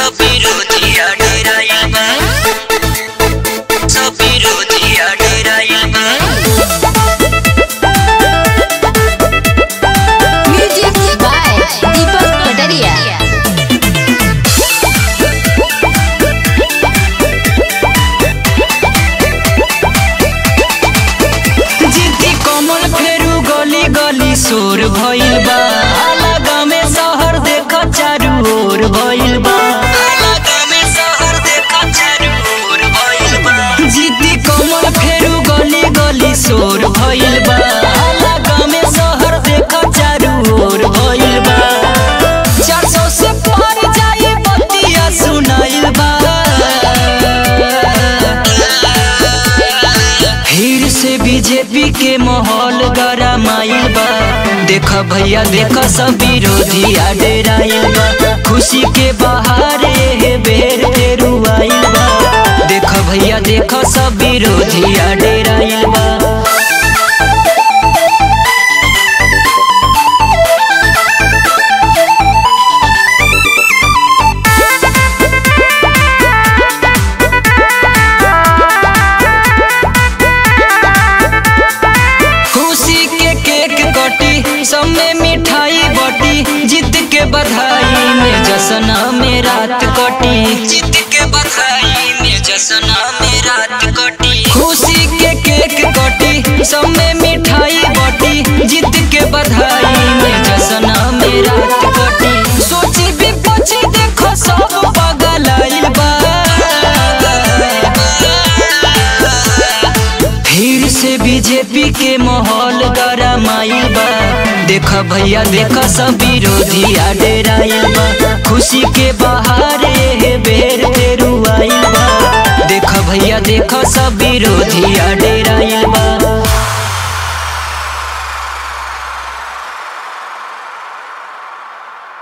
सब विरोधिया डेराइल बा, सब विरोधिया डेराइल बा। म्यूजिक बाय दीपक कटरिया। जीती कमल फेरू गली गली शोर भइल बा, अलगा में शहर देख चारू ओर भइल बा, अलगा में शहर देख चारू ओर भइल बा। जीती कमल फेरू गली गली शोर भइल बा, अलगा में शहर देख चारू ओर भइल बा। 400 से पार जाई बतिया सुनाइल बा, फिर से बीजेपी के माहौल गरमाइल बा। देख भैया देख सब विरोधिया डेराइल बा, खुशी के बहारे हे बेर फेरू आइल बा। देख भैया देख सब विरोधिया डेराइल बा। सब में मिठाई बटी, जीत के बधाई में जश्न में रात कटी, जीत के बधाई में जश्न में रात कटी। खुशी के केक कटी, सब में मिठाई बटी, जीत के बधाई में जश्न में रात कटी। सोची भी पची देखो सब पागल आइल बा, फिर से बीजेपी के माहौल गरमाइल बा। देख भैया देख सब विरोधिया डेराइल बा, खुशी के बहारे हे बेर फेरू आइल बा। देख भैया देख सब विरोधिया